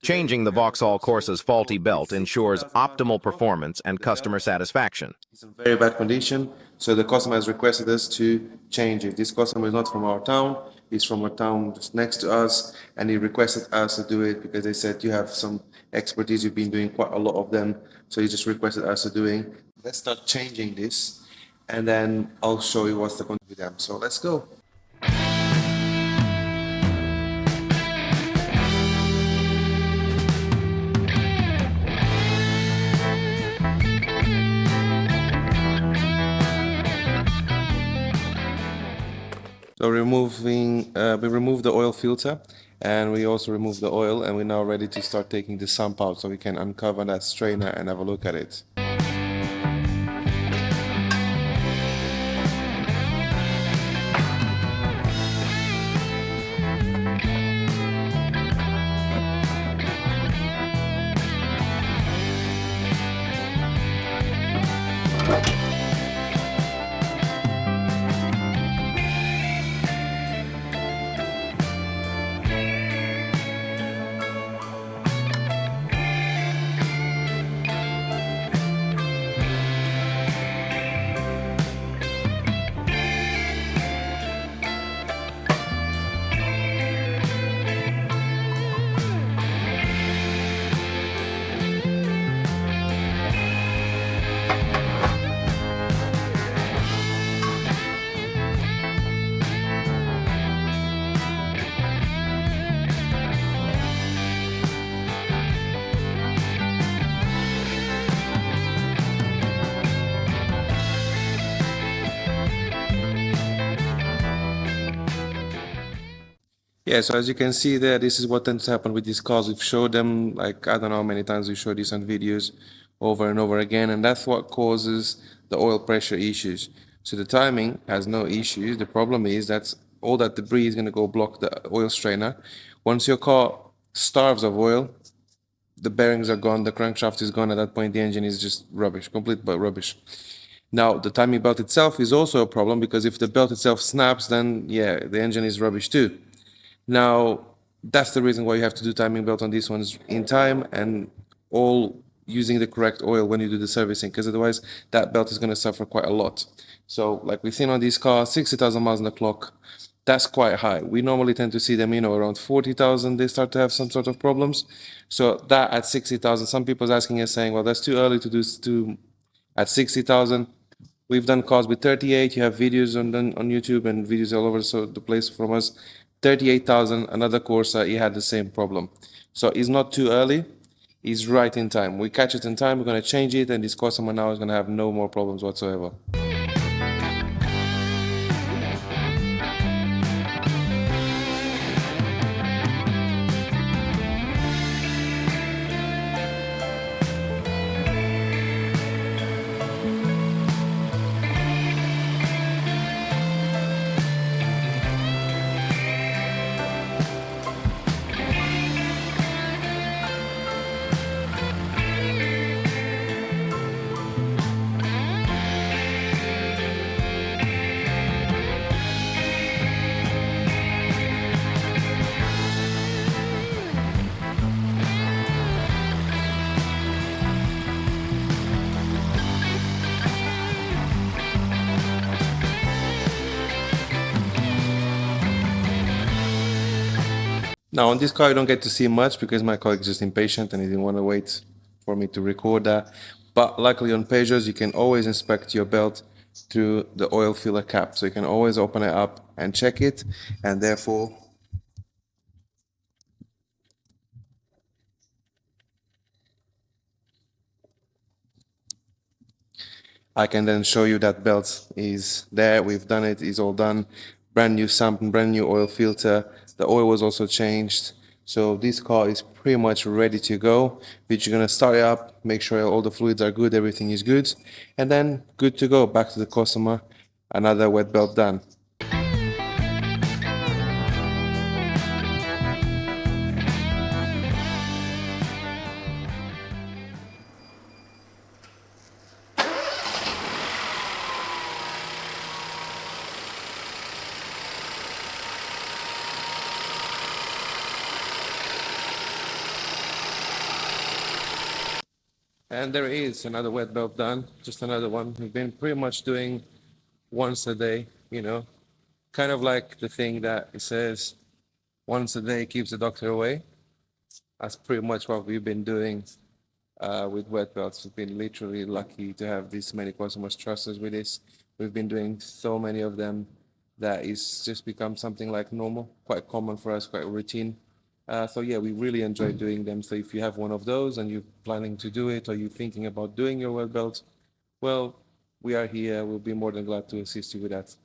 Changing the Vauxhall Corsa's faulty belt ensures optimal performance and customer satisfaction. It's in very bad condition, so the customer has requested us to change it. This customer is not from our town, he's from a town just next to us, and he requested us to do it because they said you have some expertise, you've been doing quite a lot of them, so he just requested us to doing. Let's start changing this, and then I'll show you what's the contact with them. So let's go. So we removed the oil filter, and we also removed the oil, and we're now ready to start taking the sump out so we can uncover that strainer and have a look at it. Yeah, so as you can see there, this is what tends to happen with these cars. We've showed them, like, I don't know how many times we showed this on videos over and over again, and that's what causes the oil pressure issues. So the timing has no issues. The problem is that all that debris is going to go block the oil strainer. Once your car starves of oil, the bearings are gone, the crankshaft is gone. At that point, the engine is just rubbish, complete but rubbish. Now, the timing belt itself is also a problem, because if the belt itself snaps, then yeah, the engine is rubbish too. Now, that's the reason why you have to do timing belt on these ones in time, and all using the correct oil when you do the servicing, because otherwise that belt is going to suffer quite a lot. So like we've seen on these cars, 60,000 miles on the clock, that's quite high. We normally tend to see them, around 40,000, they start to have some sort of problems. So that at 60,000, some people's asking us saying, well, that's too early to do at 60,000. We've done cars with 38. You have videos on YouTube and videos all over the place from us. 38,000, another Corsa, he had the same problem. So it's not too early, it's right in time. We catch it in time, we're going to change it, and this customer now is going to have no more problems whatsoever. Now on this car, you don't get to see much because my colleague is just impatient and he didn't want to wait for me to record that. But luckily on Peugeots, you can always inspect your belt through the oil filler cap. So you can always open it up and check it, and therefore I can then show you that belt is there. We've done it, it's all done. Brand new sump, brand new oil filter. The oil was also changed. So this car is pretty much ready to go. We're just gonna start it up, make sure all the fluids are good, everything is good, and then good to go. Back to the customer, another wet belt done. And there is another wet belt done, just another one. We've been pretty much doing once a day, you know, kind of like the thing that it says once a day keeps the doctor away. That's pretty much what we've been doing with wet belts. We've been literally lucky to have this many customers trust us with this. We've been doing so many of them that it's just become something like normal, quite common for us, quite routine. So yeah, we really enjoy doing them. So if you have one of those and you're planning to do it or you're thinking about doing your wet belt, well, we are here. We'll be more than glad to assist you with that.